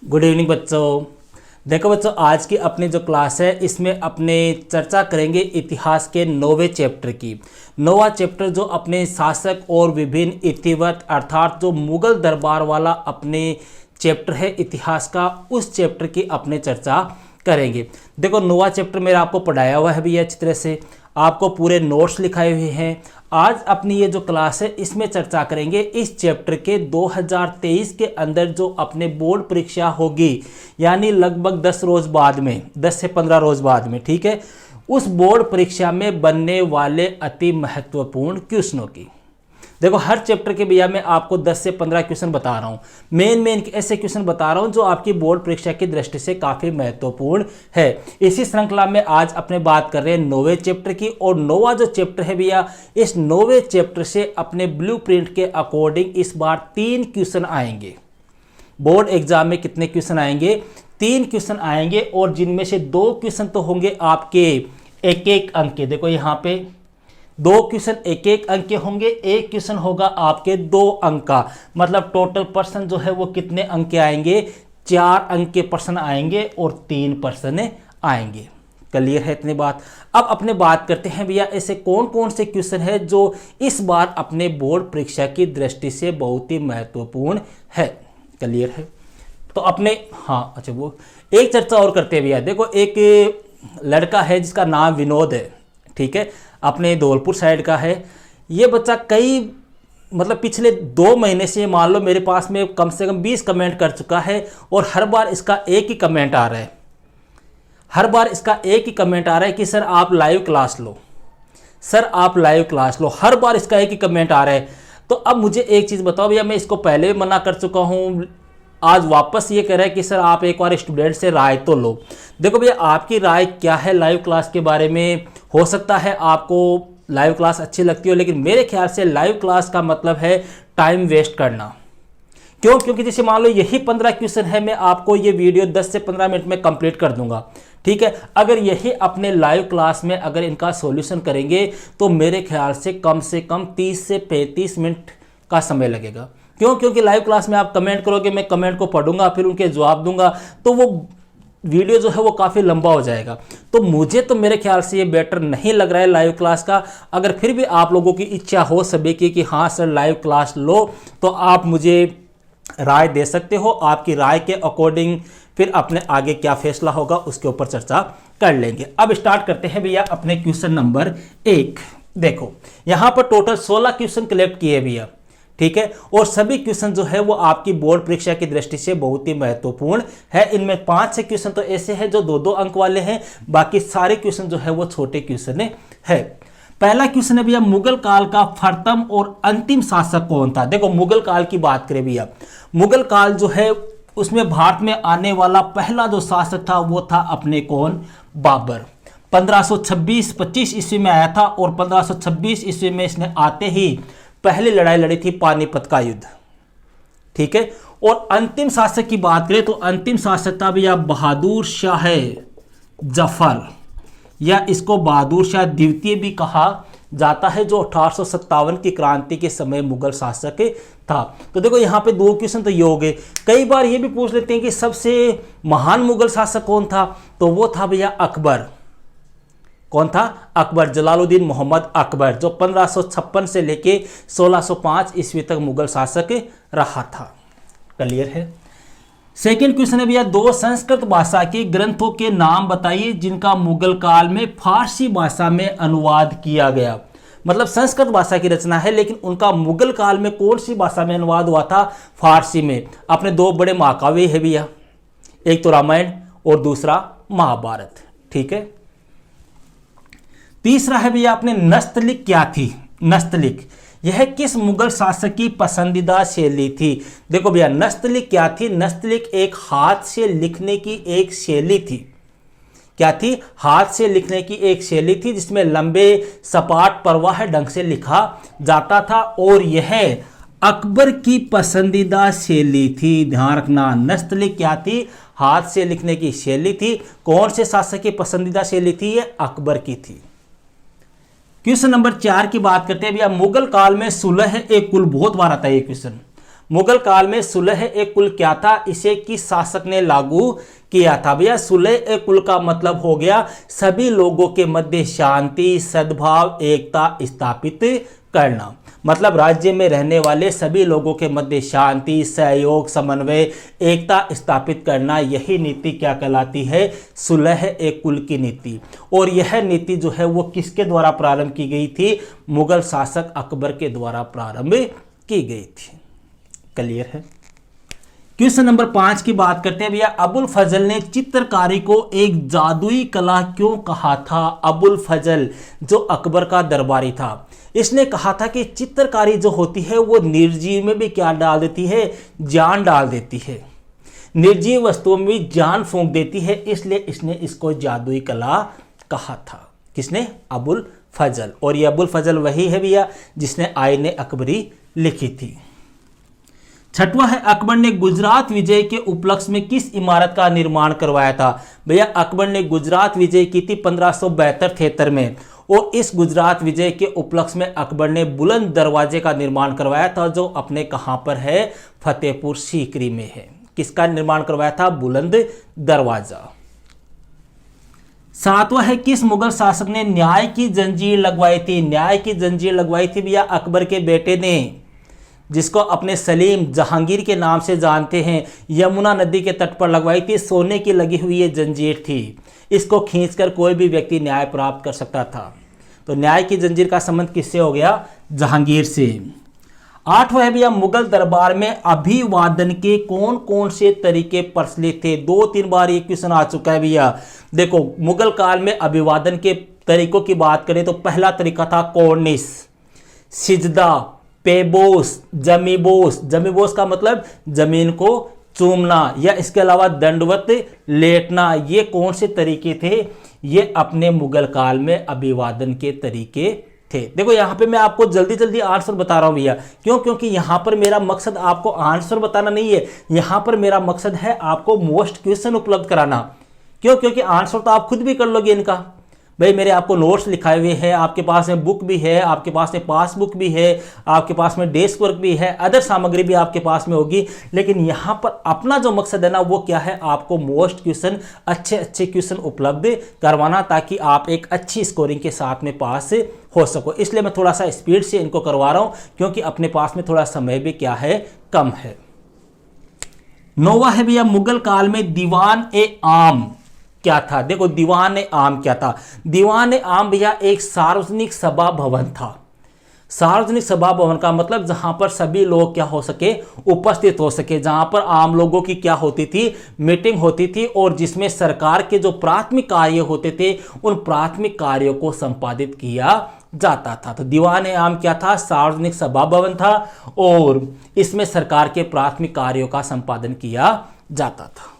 Good evening बच्चों। देखो बच्चों, आज की अपनी जो क्लास है इसमें अपने चर्चा करेंगे इतिहास के 9वें चैप्टर की। 9वां चैप्टर जो अपने शासक और विभिन्न इतिवृत्त अर्थात जो मुगल दरबार वाला अपने चैप्टर है इतिहास का, उस चैप्टर की अपने चर्चा करेंगे। देखो 9वां चैप्टर मेरा आपको पढ़ाया हुआ है भैया, अच्छी तरह से आपको पूरे नोट्स लिखाए हुए हैं। आज अपनी ये जो क्लास है इसमें चर्चा करेंगे इस चैप्टर के 2023 के अंदर जो अपने बोर्ड परीक्षा होगी, यानी लगभग 10 रोज बाद में, 10 से 15 रोज बाद में, ठीक है, उस बोर्ड परीक्षा में बनने वाले अति महत्वपूर्ण क्वेश्चनों की। देखो हर चैप्टर के भैया मैं आपको 10 से 15 क्वेश्चन बता रहा हूँ, मेन ऐसे क्वेश्चन बता रहा हूँ जो आपकी बोर्ड परीक्षा की दृष्टि से काफ़ी महत्वपूर्ण है। इसी श्रृंखला में आज अपने बात कर रहे हैं 9वें चैप्टर की, और 9वां जो चैप्टर है भैया, इस 9वें चैप्टर से अपने ब्लूप्रिंट के अकॉर्डिंग इस बार 3 क्वेश्चन आएंगे। बोर्ड एग्जाम में कितने क्वेश्चन आएंगे? 3 क्वेश्चन आएंगे, और जिनमें से 2 क्वेश्चन तो होंगे आपके 1-1 अंक के। देखो यहाँ पे 2 क्वेश्चन 1-1 अंक के होंगे, एक क्वेश्चन होगा आपके 2 अंक का। मतलब टोटल प्रश्न जो है वो कितने अंक के आएंगे? 4 अंक के प्रश्न आएंगे और 3 प्रश्न आएंगे। क्लियर है इतनी बात? अब अपने बात करते हैं भैया ऐसे कौन कौन से क्वेश्चन है जो इस बार अपने बोर्ड परीक्षा की दृष्टि से बहुत ही महत्वपूर्ण है। क्लियर है? तो अपने अच्छा वो एक चर्चा और करते हैं भैया। देखो एक लड़का है जिसका नाम विनोद है, ठीक है, अपने धौलपुर साइड का है। ये बच्चा पिछले 2 महीने से मान लो मेरे पास में कम से कम 20 कमेंट कर चुका है, और हर बार इसका एक ही कमेंट आ रहा है। हर बार इसका एक ही कमेंट आ रहा है कि सर आप लाइव क्लास लो, सर आप लाइव क्लास लो। हर बार इसका एक ही कमेंट आ रहा है। तो अब मुझे एक चीज़ बताओ भैया, मैं इसको पहले भी मना कर चुका हूँ, आज वापस ये कह रहा है कि सर आप एक बार स्टूडेंट से राय तो लो। देखो भैया आपकी राय क्या है लाइव क्लास के बारे में? हो सकता है आपको लाइव क्लास अच्छी लगती हो, लेकिन मेरे ख्याल से लाइव क्लास का मतलब है टाइम वेस्ट करना। क्यों? क्योंकि जैसे मान लो यही 15 क्वेश्चन है, मैं आपको ये वीडियो 10 से 15 मिनट में कंप्लीट कर दूंगा, ठीक है। अगर यही अपने लाइव क्लास में अगर इनका सॉल्यूशन करेंगे तो मेरे ख्याल से कम 30 से 35 मिनट का समय लगेगा। क्यों? क्योंकि लाइव क्लास में आप कमेंट करोगे, मैं कमेंट को पढ़ूंगा, फिर उनके जवाब दूंगा, तो वो वीडियो जो है वो काफ़ी लंबा हो जाएगा। तो मुझे तो मेरे ख्याल से ये बेटर नहीं लग रहा है लाइव क्लास का। अगर फिर भी आप लोगों की इच्छा हो सभी की कि हाँ सर लाइव क्लास लो, तो आप मुझे राय दे सकते हो। आपकी राय के अकॉर्डिंग फिर अपने आगे क्या फैसला होगा उसके ऊपर चर्चा कर लेंगे। अब स्टार्ट करते हैं भैया अपने क्वेश्चन नंबर 1। देखो यहाँ पर टोटल 16 क्वेश्चन कलेक्ट किए भैया, ठीक है, और सभी क्वेश्चन जो है वो आपकी बोर्ड परीक्षा की दृष्टि से बहुत ही महत्वपूर्ण है। इनमें 5-6 क्वेश्चन तो ऐसे हैं जो 2-2 अंक वाले हैं, बाकी सारे क्वेश्चन जो है वो छोटे क्वेश्चन है। पहला क्वेश्चन है भैया, मुगल काल का प्रथम और अंतिम शासक कौन था? देखो मुगल काल की बात करें भैया, मुगल काल जो है उसमें भारत में आने वाला पहला जो शासक था वो था अपने कौन? बाबर। 1526-25 ईस्वी में आया था, और 1526 ईस्वी में इसने आते ही पहली लड़ाई लड़ी थी पानीपत का युद्ध, ठीक है। और अंतिम शासक की बात करें तो अंतिम शासक था भैया बहादुर शाह जफर, या इसको बहादुर शाह द्वितीय भी कहा जाता है, जो 1857 की क्रांति के समय मुगल शासक था। तो देखो यहाँ पे 2 क्वेश्चन तो ये हो गए। कई बार ये भी पूछ लेते हैं कि सबसे महान मुगल शासक कौन था, तो वो था भैया अकबर। कौन था? अकबर, जलालुद्दीन मोहम्मद अकबर, जो 1556 से लेके 1605 ईस्वी तक मुगल शासक रहा था। क्लियर है? सेकंड क्वेश्चन है भैया, 2 संस्कृत भाषा के ग्रंथों के नाम बताइए जिनका मुगल काल में फारसी भाषा में अनुवाद किया गया। मतलब संस्कृत भाषा की रचना है, लेकिन उनका मुगल काल में कौन सी भाषा में अनुवाद हुआ था? फारसी में। अपने 2 बड़े महाकाव्य है भैया, एक तो रामायण और दूसरा महाभारत, ठीक है। तीसरा है भैया अपने नस्तलिक क्या थी? नस्तलिक यह किस मुगल शासक की पसंदीदा शैली थी? देखो भैया नस्तलिक क्या थी? नस्तलिक एक हाथ से लिखने की एक शैली थी। क्या थी? हाथ से लिखने की एक शैली थी, जिसमें लंबे सपाट प्रवाह ढंग से लिखा जाता था, और यह अकबर की पसंदीदा शैली थी। ध्यान रखना, नस्तलिक क्या थी? हाथ से लिखने की शैली थी। कौन से शासक की पसंदीदा शैली थी? ये अकबर की थी। क्वेश्चन नंबर 4 की बात करते हैं भैया, मुगल काल में सुलह एक कुल, बहुत बार आता है ये क्वेश्चन। मुगल काल में सुलह ए कुल क्या था, इसे किस शासक ने लागू किया था? भैया सुलह ए कुल का मतलब हो गया सभी लोगों के मध्य शांति, सद्भाव, एकता स्थापित करना। मतलब राज्य में रहने वाले सभी लोगों के मध्य शांति, सहयोग, समन्वय, एकता स्थापित करना, यही नीति क्या कहलाती है? सुलह ए कुल की नीति। और यह नीति जो है वो किसके द्वारा प्रारंभ की गई थी? मुगल शासक अकबर के द्वारा प्रारंभ की गई थी। क्लियर है? क्वेश्चन नंबर 5 की बात करते हैं भैया। अबुल फजल ने चित्रकारी को एक जादुई कला क्यों कहा था? अबुल फजल जो अकबर का दरबारी था, इसने कहा था कि चित्रकारी जो होती है वो निर्जीव में भी क्या डाल देती है? जान डाल देती है, निर्जीव वस्तुओं में भी जान फूंक देती है, इसलिए इसने इसको जादुई कला कहा था। किसने? अबुल फजल। और ये अबुल फजल वही है भैया जिसने आईन अकबरी लिखी थी। छठवां है, अकबर ने गुजरात विजय के उपलक्ष्य में किस इमारत का निर्माण करवाया था? भैया अकबर ने गुजरात विजय की थी 1572-73 में, और इस गुजरात विजय के उपलक्ष्य में अकबर ने बुलंद दरवाजे का निर्माण करवाया था, जो अपने कहां पर है? फतेहपुर सीकरी में है। किसका निर्माण करवाया था? बुलंद दरवाजा। सातवां है, किस मुगल शासक ने न्याय की जंजीर लगवाई थी? न्याय की जंजीर लगवाई थी भैया अकबर के बेटे ने, जिसको अपने सलीम जहांगीर के नाम से जानते हैं। यमुना नदी के तट पर लगवाई थी, सोने की लगी हुई ये जंजीर थी, इसको खींचकर कोई भी व्यक्ति न्याय प्राप्त कर सकता था। तो न्याय की जंजीर का संबंध किससे हो गया? जहांगीर से। आठवां है भैया, मुगल दरबार में अभिवादन के कौन कौन से तरीके प्रचलित थे? 2-3 बार ये क्वेश्चन आ चुका है भैया। देखो मुगल काल में अभिवादन के तरीकों की बात करें तो पहला तरीका था कोर्निश, सिजदा, पेबोस, जमीबोस। जमीबोस का मतलब जमीन को चूमना, या इसके अलावा दंडवत लेटना। ये कौन से तरीके थे? ये अपने मुगल काल में अभिवादन के तरीके थे। देखो यहां पे मैं आपको जल्दी जल्दी आंसर बता रहा हूं भैया, क्यों? क्योंकि यहां पर मेरा मकसद आपको आंसर बताना नहीं है, यहां पर मेरा मकसद है आपको मोस्ट क्वेश्चन उपलब्ध कराना। क्यों? क्योंकि आंसर तो आप खुद भी कर लोगे इनका। भाई मेरे आपको नोट्स लिखाए हुए हैं, आपके पास में बुक भी है, आपके पास में पासबुक भी है, आपके पास में डेस्क वर्क भी है, अदर सामग्री भी आपके पास में होगी। लेकिन यहाँ पर अपना जो मकसद है ना वो क्या है? आपको मोस्ट क्वेश्चन, अच्छे अच्छे क्वेश्चन उपलब्ध करवाना, ताकि आप एक अच्छी स्कोरिंग के साथ में पास हो सको। इसलिए मैं थोड़ा सा स्पीड से इनको करवा रहा हूँ, क्योंकि अपने पास में थोड़ा समय भी क्या है? कम है। नौवां है भैया, मुगल काल में दीवान ए आम क्या था? देखो दीवान ए आम क्या था? दीवान ए आम भैया एक सार्वजनिक सभा भवन था। सार्वजनिक सभा भवन का मतलब जहां पर सभी लोग क्या हो सके? उपस्थित हो सके, जहां पर आम लोगों की क्या होती थी? मीटिंग होती थी, और जिसमें सरकार के जो प्राथमिक कार्य होते थे उन प्राथमिक कार्यों को संपादित किया जाता था। तो दीवान ए आम क्या था? सार्वजनिक सभा भवन था, और इसमें सरकार के प्राथमिक कार्यों का संपादन किया जाता था।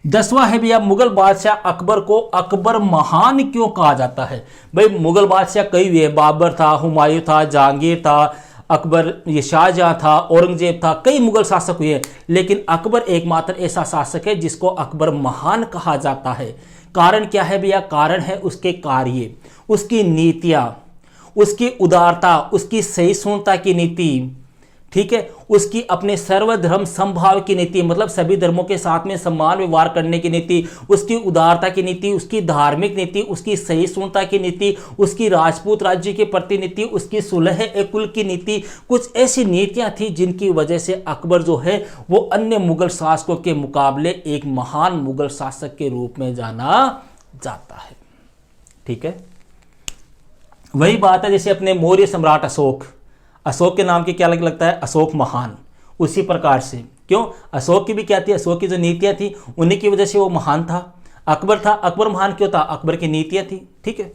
10वां है भैया, मुगल बादशाह अकबर को अकबर महान क्यों कहा जाता है? भाई मुगल बादशाह कई हुए, बाबर था, हुमायूं था, जहांगीर था, अकबर, ये शाहजहां था, औरंगजेब था, कई मुगल शासक हुए, लेकिन अकबर एकमात्र ऐसा शासक है जिसको अकबर महान कहा जाता है। कारण क्या है भैया? कारण है उसके कार्य, उसकी नीतियां, उसकी उदारता, उसकी सहिष्णुता की नीति, ठीक है, उसकी अपने सर्वधर्म समभाव की नीति, मतलब सभी धर्मों के साथ में सम्मान व्यवहार करने की नीति, उसकी उदारता की नीति, उसकी धार्मिक नीति, उसकी सहिष्णुता की नीति, उसकी राजपूत राज्य के प्रति नीति, उसकी सुलह ए कुल की नीति। कुछ ऐसी नीतियां थी जिनकी वजह से अकबर जो है वो अन्य मुगल शासकों के मुकाबले एक महान मुगल शासक के रूप में जाना जाता है। ठीक है, वही बात है जैसे अपने मौर्य सम्राट अशोक के नाम के क्या लगता है? अशोक महान। उसी प्रकार से क्यों? अशोक की भी क्या थी? अशोक की जो नीतियां थी उन्हीं की वजह से वो महान था। अकबर महान क्यों था? अकबर की नीतियां थी। ठीक है।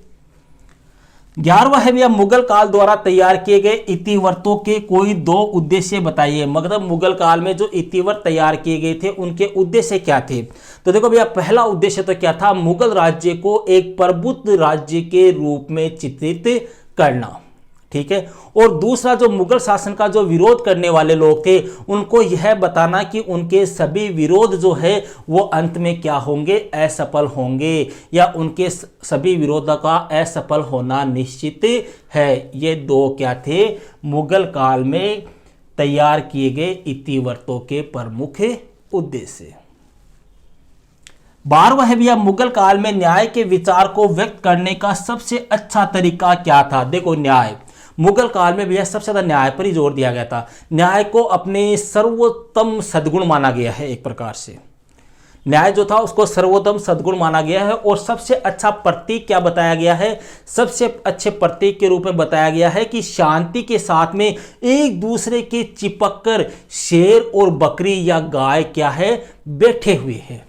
11वां है भैया, मुगल काल द्वारा तैयार किए गए इतिवृत्तों के कोई 2 उद्देश्य बताइए। मतलब मुगल काल में जो इतिवृत्त तैयार किए गए थे उनके उद्देश्य क्या थे? तो देखो भैया, पहला उद्देश्य तो क्या था? मुगल राज्य को एक प्रबुद्ध राज्य के रूप में चित्रित करना। ठीक है। और दूसरा, जो मुगल शासन का जो विरोध करने वाले लोग थे उनको यह बताना कि उनके सभी विरोध जो है वो अंत में क्या होंगे? असफल होंगे, या उनके सभी विरोधों का असफल होना निश्चित है। ये 2 क्या थे? मुगल काल में तैयार किए गए इतिवृत्तों के प्रमुख उद्देश्य। 12वां है भैया, मुगल काल में न्याय के विचार को व्यक्त करने का सबसे अच्छा तरीका क्या था। देखो न्याय, मुगल काल में भैया सबसे ज्यादा न्याय पर ही जोर दिया गया था। न्याय को अपने सर्वोत्तम सद्गुण माना गया है। एक प्रकार से न्याय जो था उसको सर्वोत्तम सद्गुण माना गया है। और सबसे अच्छा प्रतीक क्या बताया गया है, सबसे अच्छे प्रतीक के रूप में बताया गया है कि शांति के साथ में एक दूसरे के चिपक कर शेर और बकरी या गाय क्या है, बैठे हुए हैं।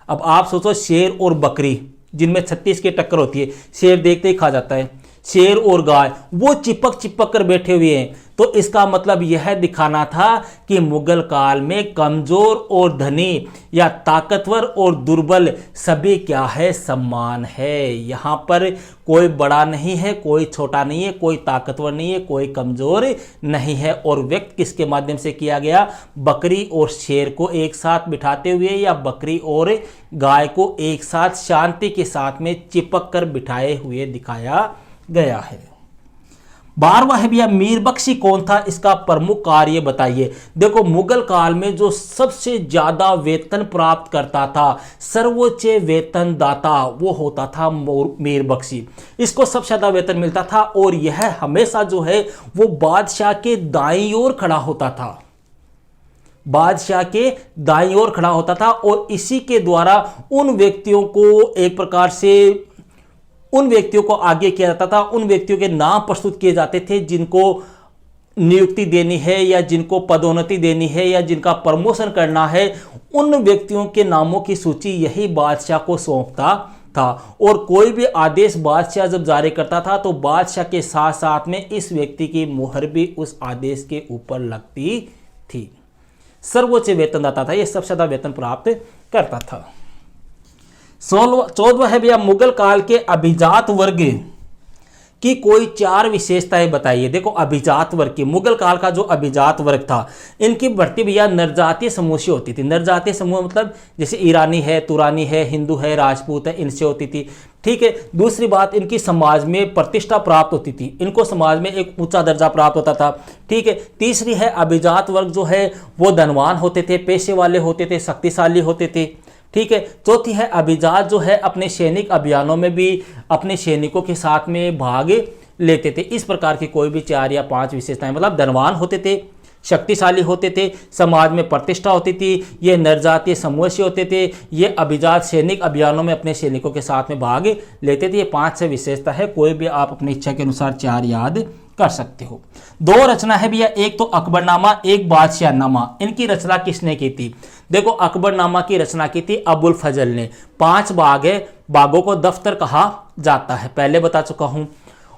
अब आप सोचो, शेर और बकरी जिनमें 36 की टक्कर होती है, शेर देखते ही खा जाता है, शेर और गाय वो चिपक चिपक कर बैठे हुए हैं। तो इसका मतलब यह दिखाना था कि मुगल काल में कमजोर और धनी या ताकतवर और दुर्बल सभी क्या है, समान है। यहां पर कोई बड़ा नहीं है, कोई छोटा नहीं है, कोई ताकतवर नहीं है, कोई कमजोर नहीं है। और व्यक्त किसके माध्यम से किया गया, बकरी और शेर को एक साथ बिठाते हुए या बकरी और गाय को एक साथ शांति के साथ में चिपक कर बिठाए हुए दिखाया गया है। 12वां है भैया, मीर बख्शी कौन था, इसका प्रमुख कार्य बताइए। देखो मुगल काल में जो सबसे ज्यादा वेतन प्राप्त करता था, सर्वोच्च वेतन दाता, वो होता था मीर बख्शी। इसको सबसे ज्यादा वेतन मिलता था और यह हमेशा जो है वो बादशाह के दाईं ओर खड़ा होता था, बादशाह के दाईं ओर खड़ा होता था। और इसी के द्वारा उन व्यक्तियों को एक प्रकार से उन व्यक्तियों को आगे किया जाता था, उन व्यक्तियों के नाम प्रस्तुत किए जाते थे जिनको नियुक्ति देनी है या जिनको पदोन्नति देनी है या जिनका प्रमोशन करना है। उन व्यक्तियों के नामों की सूची यही बादशाह को सौंपता था। और कोई भी आदेश बादशाह जब जारी करता था तो बादशाह के साथ साथ में इस व्यक्ति की मुहर भी उस आदेश के ऊपर लगती थी। सर्वोच्च वेतनदाता था, यह सबसे ज्यादा वेतन प्राप्त करता था। 14वां है भैया, मुगल काल के अभिजात वर्ग की कोई 4 विशेषताएं बताइए। देखो अभिजात वर्ग की, मुगल काल का जो अभिजात वर्ग था, इनकी भर्ती भैया नरजातीय समूह से होती थी। नरजातीय समूह मतलब जैसे ईरानी है, तुरानी है, हिंदू है, राजपूत है, इनसे होती थी। ठीक है। दूसरी बात, इनकी समाज में प्रतिष्ठा प्राप्त होती थी, इनको समाज में एक ऊंचा दर्जा प्राप्त होता था। ठीक है। तीसरी है, अभिजात वर्ग जो है वो धनवान होते थे, पैसे वाले होते थे, शक्तिशाली होते थे। ठीक है। चौथी है, अभिजात जो है अपने सैनिक अभियानों में भी अपने सैनिकों के साथ में भाग लेते थे। इस प्रकार की कोई भी 4 या 5 विशेषताएं, मतलब धनवान होते थे, शक्तिशाली होते थे, समाज में प्रतिष्ठा होती थी, ये नरजातीय समूह से होते थे, ये अभिजात सैनिक अभियानों में अपने सैनिकों के साथ में भाग लेते थे। ये 5 से विशेषता है, कोई भी आप अपनी इच्छा के अनुसार 4 याद कर सकते हो। 2 रचना है भैया, एक तो अकबरनामा, एक बादशाहनामा। इनकी रचना किसने की थी? देखो अकबरनामा की रचना की थी अबुल फजल ने। 5 बाग है, बागों को दफ्तर कहा जाता है, पहले बता चुका हूं।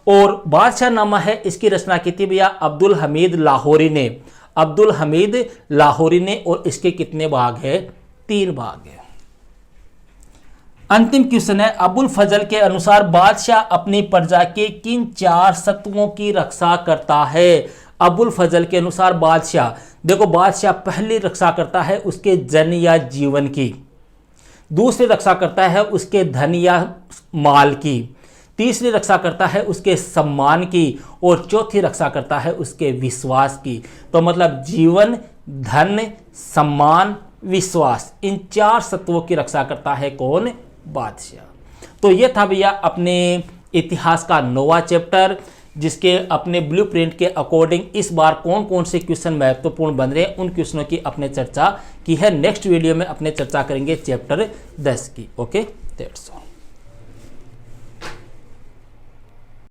और बादशाहनामा है, इसकी रचना की थी भैया अब्दुल हमीद लाहौरी ने। अब्दुल हमीद लाहौरी ने। और इसके कितने भाग है? 3 भाग है। अंतिम क्वेश्चन है, अबुल फजल के अनुसार बादशाह अपनी प्रजा के किन 4 सत्वों की रक्षा करता है? अबुल फजल के अनुसार बादशाह, देखो बादशाह पहली रक्षा करता है उसके जन या जीवन की, दूसरी रक्षा करता है उसके धन या माल की, तीसरी रक्षा करता है उसके सम्मान की, और चौथी रक्षा करता है उसके विश्वास की। तो मतलब जीवन, धन, सम्मान, विश्वास, इन 4 सत्वों की रक्षा करता है कौन? बादशाह। तो ये था भैया अपने इतिहास का 9वां चैप्टर, जिसके अपने ब्लूप्रिंट के अकॉर्डिंग इस बार कौन कौन से क्वेश्चन महत्वपूर्ण बन रहे हैं, उन क्वेश्चनों की अपने चर्चा की है। नेक्स्ट वीडियो में अपने चर्चा करेंगे चैप्टर 10 की। Okay, that's all.